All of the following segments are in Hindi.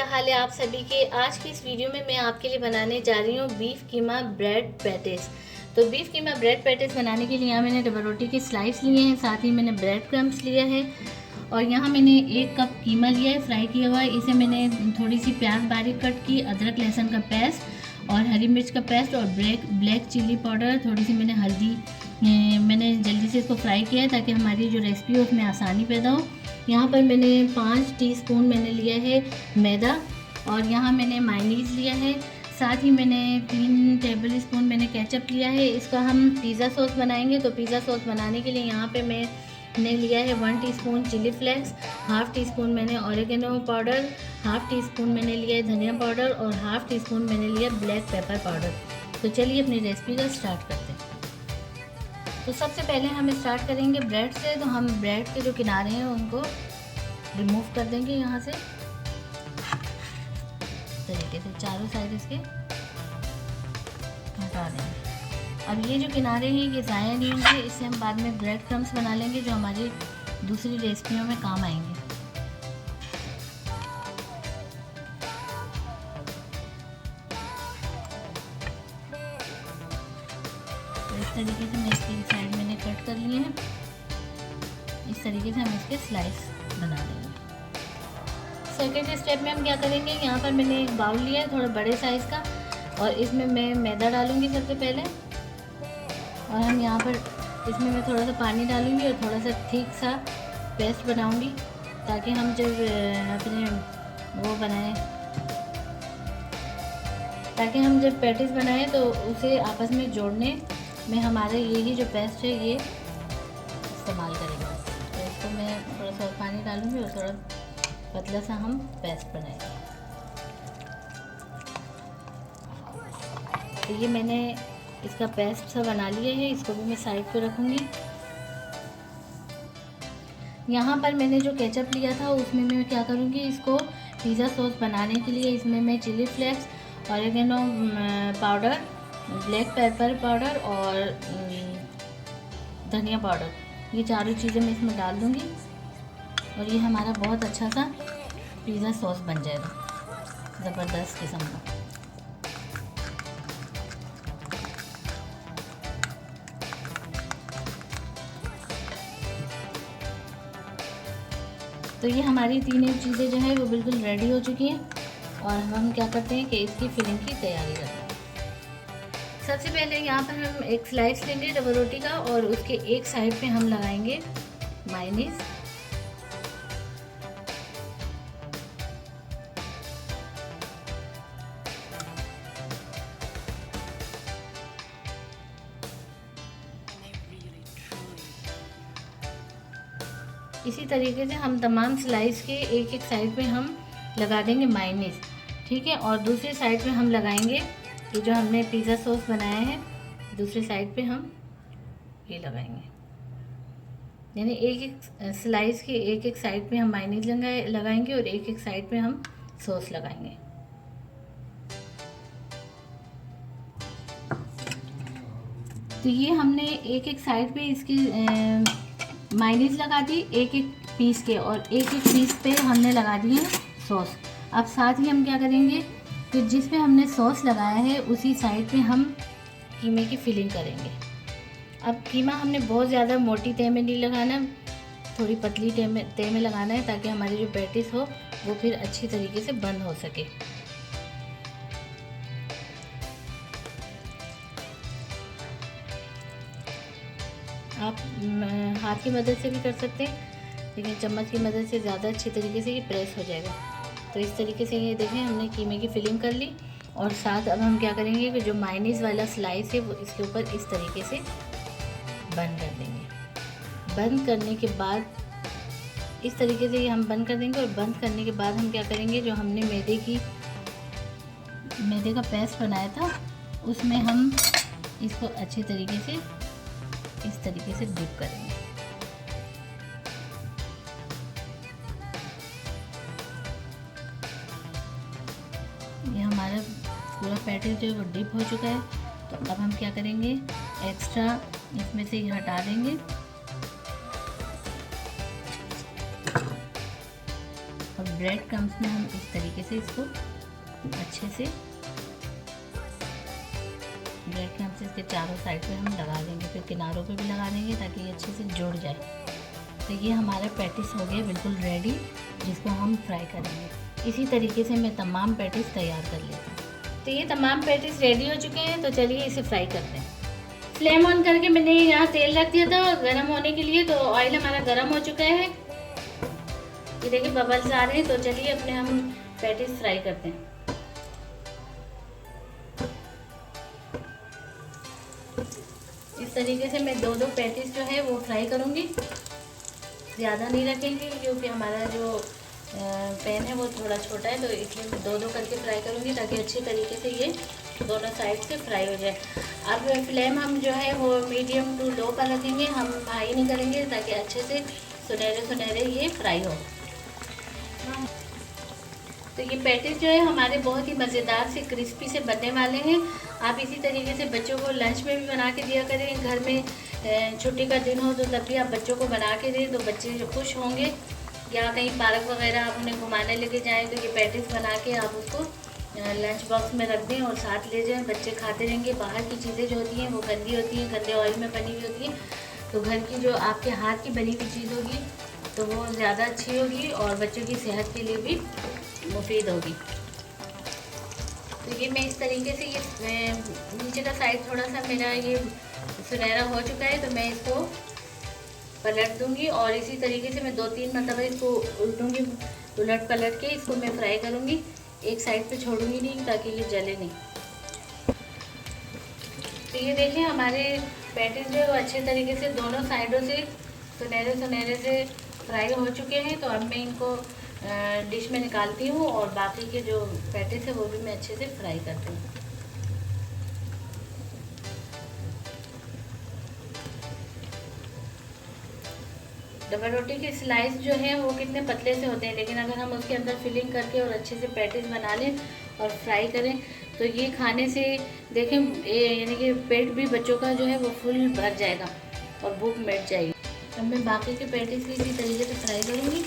हाल है आप सभी के। आज की इस वीडियो में मैं आपके लिए बनाने जा रही हूँ बीफ कीमा ब्रेड पैटीज। तो बीफ कीमा ब्रेड पैटीज बनाने के लिए यहाँ मैंने डबल रोटी के स्लाइस लिए हैं, साथ ही मैंने ब्रेड क्रम्स लिया है और यहाँ मैंने 1 कप कीमा लिया है फ्राई किया हुआ। इसे मैंने थोड़ी सी प्याज बारीक कट की, अदरक लहसुन का पेस्ट और हरी मिर्च का पेस्ट और ब्लैक चिल्ली पाउडर, थोड़ी सी मैंने हल्दी, मैंने जल्दी से इसको फ्राई किया है ताकि हमारी जो रेसिपी है उसमें आसानी पैदा हो। यहाँ पर मैंने 5 टीस्पून मैंने लिया है मैदा और यहाँ मैंने मायोनीज लिया है, साथ ही मैंने 3 टेबलस्पून मैंने केचप लिया है। इसका हम पिज़्ज़ा सॉस बनाएंगे, तो पिज़्ज़ा सॉस बनाने के लिए यहाँ पे मैंने लिया है 1 teaspoon chilli flakes, half teaspoon मैंने ऑरिगेनो पाउडर, हाफ़ टीस्पून मैंने लिया है धनिया पाउडर और हाफ़ टीस्पून मैंने लिया ब्लैक पेपर पाउडर। तो चलिए अपनी रेसिपी का स्टार्ट करते हैं। तो सबसे पहले हम स्टार्ट करेंगे ब्रेड से। तो हम ब्रेड के जो किनारे हैं उनको रिमूव कर देंगे यहाँ से तरीके से, चारों साइड इसके हटा देंगे। अब ये जो किनारे हैं ये ज़ाया नहीं होंगे, इससे हम बाद में ब्रेड क्रम्स बना लेंगे जो हमारी दूसरी रेसिपियों में काम आएंगे। इस तरीके से मैं इसकी साइड मैंने कट कर लिए हैं। इस तरीके से हम इसके स्लाइस बना लेंगे। सेकेंड स्टेप में हम क्या करेंगे, यहाँ पर मैंने एक बाउल लिया है थोड़ा बड़े साइज़ का और इसमें मैं मैदा डालूँगी सबसे पहले और हम यहाँ पर इसमें मैं थोड़ा सा पानी डालूँगी और थोड़ा सा ठीक सा पेस्ट बनाऊँगी ताकि हम जब अपने वो बनाएं, ताकि हम जब पैटीज बनाएं तो उसे आपस में जोड़ने में हमारे यही जो पेस्ट है ये इस्तेमाल करेंगे। तो इसको मैं थोड़ा सा पानी डालूंगी और थोड़ा पतला सा हम पेस्ट बनाएंगे। तो ये मैंने इसका पेस्ट सा बना लिया है, इसको भी मैं साइड पे रखूँगी। यहाँ पर मैंने जो केचप लिया था उसमें मैं क्या करूँगी, इसको पिज़्ज़ा सॉस बनाने के लिए इसमें मैं chilli flakes, oregano powder, black pepper powder और धनिया पाउडर, ये चारों चीज़ें मैं इसमें डाल दूँगी और ये हमारा बहुत अच्छा सा पिज़्ज़ा सॉस बन जाएगा, ज़बरदस्त किस्म का। तो ये हमारी तीनों चीज़ें जो है वो बिल्कुल रेडी हो चुकी हैं और हम क्या करते हैं कि इसकी फिलिंग की तैयारी करते हैं। सबसे पहले यहाँ पर हम एक स्लाइस लेंगे डबल रोटी का और उसके एक साइड पे हम लगाएंगे मायोनीज। इसी तरीके से हम तमाम स्लाइस के एक एक साइड पे हम लगा देंगे मायोनीज, ठीक है। और दूसरी साइड पे हम लगाएंगे ये जो हमने पिज़्ज़ा सॉस बनाया है, दूसरी साइड पे हम ये लगाएंगे, यानी एक एक स्लाइस के एक एक साइड पे हम मायोनीज लगाएंगे और एक एक साइड पे हम सॉस लगाएंगे। तो ये हमने एक एक साइड पे इसकी मायोनीज लगा दी एक एक पीस के और एक एक पीस पे हमने लगा दिए सॉस। अब साथ ही हम क्या करेंगे कि जिस पे हमने सॉस लगाया है उसी साइड पे हम कीमे की फिलिंग करेंगे। अब कीमा हमने बहुत ज़्यादा मोटी तह में नहीं लगाना, थोड़ी पतली तह में लगाना है ताकि हमारी जो पैटीज हो वो फिर अच्छी तरीके से बंद हो सके। आप हाथ की मदद से भी कर सकते हैं, लेकिन चम्मच की मदद से ज़्यादा अच्छी तरीके से ये प्रेस हो जाएगा। तो इस तरीके से ये देखें हमने कीमे की फिलिंग कर ली और साथ अब हम क्या करेंगे कि जो मायोनीज वाला स्लाइस है वो इसके ऊपर इस तरीके से बंद कर देंगे। बंद करने के बाद इस तरीके से ये हम बंद कर देंगे और बंद करने के बाद हम क्या करेंगे, जो हमने मैदे का पेस्ट बनाया था उसमें हम इसको अच्छे तरीके से इस तरीके से डिप करेंगे। ये हमारा पूरा पैटीज जो है वो डिप हो चुका है। तो अब हम क्या करेंगे, एक्स्ट्रा इसमें से हटा देंगे और ब्रेड क्रम्स में हम इस तरीके से इसको अच्छे से ब्रेड क्रम्स इसके चारों साइड पे हम लगा देंगे, फिर किनारों पे भी लगा देंगे ताकि ये अच्छे से जुड़ जाए। तो ये हमारा पैटिस हो गया बिल्कुल रेडी, जिसको हम फ्राई करेंगे। इसी तरीके से मैं तमाम पैटिस तैयार कर लेती हूँ। तो ये तमाम पैटिस रेडी हो चुके हैं, तो चलिए इसे फ्राई करते हैं। फ्लेम ऑन करके मैंने यहाँ तेल रख दिया था गर्म होने के लिए, तो ऑयल हमारा गर्म हो चुका है। ये देखिए बबल्स आ रहे हैं, तो चलिए अपने हम पैटिस फ्राई करते हैं। इस तरीके से मैं 2-2 पैटिस जो है वो फ्राई करूँगी, ज़्यादा नहीं रखेंगे क्योंकि हमारा जो पैन है वो थोड़ा छोटा है, तो इसलिए मैं 2-2 करके फ्राई करूँगी ताकि अच्छे तरीके से ये दोनों साइड से फ्राई हो जाए। अब फ्लेम हम जो है वो मीडियम टू लो पर रखेंगे, हम हाई नहीं करेंगे ताकि अच्छे से सुनहरे सुनहरे ये फ्राई हो। तो ये पैटिस जो है हमारे बहुत ही मज़ेदार से क्रिस्पी से बनने वाले हैं। आप इसी तरीके से बच्चों को लंच में भी बना के दिया करें। घर में छुट्टी का दिन हो तो तब भी आप बच्चों को बना के दें, तो बच्चे खुश होंगे। या कहीं पार्क वगैरह आप उन्हें घुमाने लेके जाएं तो ये पैटिस बना के आप उसको लंच बॉक्स में रख दें और साथ ले जाएं। बच्चे खाते रहेंगे। बाहर की चीज़ें जो होती हैं वो गंदी होती हैं, गंदे ऑयल में बनी हुई होती हैं। तो घर की जो आपके हाथ की बनी हुई चीज़ होगी तो वो ज़्यादा अच्छी होगी और बच्चों की सेहत के लिए भी मुफीद होगी। तो ये मैं इस तरीके से ये नीचे का साइड थोड़ा सा मेरा ये सुनहरा हो चुका है, तो मैं इसको पलट दूंगी और इसी तरीके से मैं 2-3 मरतबा इसको उल्टूंगी, उलट पलट के इसको मैं फ्राई करूंगी। एक साइड पे छोड़ूंगी नहीं ताकि ये जले नहीं। तो ये देखिए हमारे पैटिस जो है वो अच्छे तरीके से दोनों साइडों से सुनहरे सुनहरे से फ्राई हो चुके हैं। तो अब मैं इनको डिश में निकालती हूँ और बाकी के जो पैटिस है वो भी मैं अच्छे से फ्राई करती हूँ। डबल रोटी के स्लाइस जो है वो कितने पतले से होते हैं, लेकिन अगर हम उसके अंदर फिलिंग करके और अच्छे से पैटिस बना लें और फ्राई करें तो ये खाने से देखें यानी कि पेट भी बच्चों का जो है वो फुल भर जाएगा और भूख मिट जाएगी। अब मैं बाकी के पैटिस भी इसी तरीके से फ्राई करूँगी।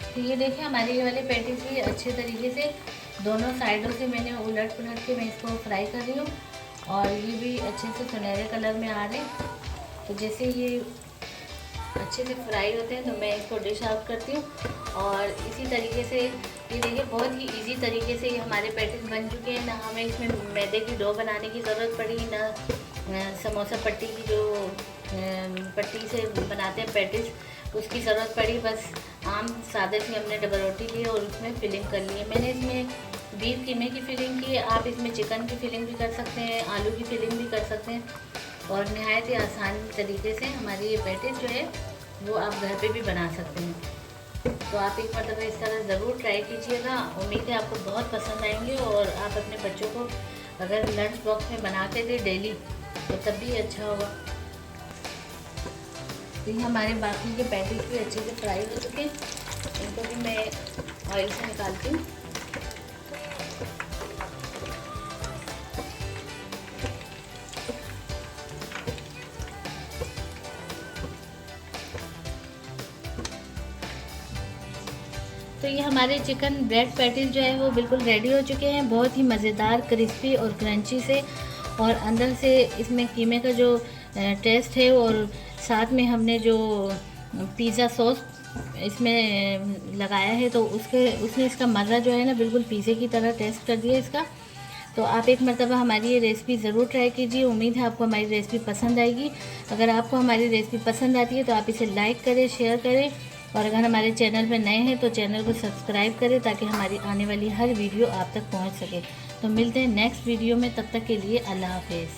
तो ये देखिए हमारे ये वाले पैटिस भी अच्छे तरीके से दोनों साइडों से मैंने उलट पुलट के मैं इसको फ्राई कर रही हूँ और ये भी अच्छे से सुनहरे कलर में आ रहे हैं। तो जैसे ये अच्छे से फ्राई होते हैं तो मैं इसको डिश आउट करती हूँ। और इसी तरीके से ये देखिए बहुत ही इजी तरीके से ये हमारे पैटिस बन चुके हैं। ना हमें इसमें मैदे की डो बनाने की ज़रूरत पड़ी, ना समोसा पट्टी की जो पट्टी से बनाते हैं पैटिस उसकी ज़रूरत पड़ी। बस आम सादे से हमने डबल रोटी ली और उसमें फिलिंग कर ली है। मैंने इसमें बीफ कीमे की फिलिंग की, आप इसमें चिकन की फिलिंग भी कर सकते हैं, आलू की फिलिंग भी कर सकते हैं। और नहायत ही आसान तरीके से हमारी ये पैटिस जो है वो आप घर पे भी बना सकते हैं। तो आप एक मतलब इस तरह ज़रूर ट्राई कीजिएगा। उम्मीद है आपको बहुत पसंद आएंगे और आप अपने बच्चों को अगर लंच बॉक्स में बना के दें डेली तो तब भी अच्छा होगा। तो ये हमारे बाकी के पैटिस भी अच्छे से फ्राई हो चुके हैं, इनको भी मैं ऑयल से निकालती हूँ। तो ये हमारे चिकन ब्रेड पैटिस जो है वो बिल्कुल रेडी हो चुके हैं, बहुत ही मज़ेदार क्रिस्पी और क्रंची से। और अंदर से इसमें कीमे का जो टेस्ट है और साथ में हमने जो पिज़्ज़ा सॉस इसमें लगाया है तो उसने इसका मज़ा जो है ना बिल्कुल पिज़्ज़े की तरह टेस्ट कर दिया इसका। तो आप एक मरतबा हमारी ये रेसिपी ज़रूर ट्राई कीजिए। उम्मीद है आपको हमारी रेसिपी पसंद आएगी। अगर आपको हमारी रेसिपी पसंद आती है तो आप इसे लाइक करें, शेयर करें और अगर हमारे चैनल पर नए हैं तो चैनल को सब्सक्राइब करें ताकि हमारी आने वाली हर वीडियो आप तक पहुंच सके। तो मिलते हैं नेक्स्ट वीडियो में, तब तक के लिए अल्लाह हाफिज़।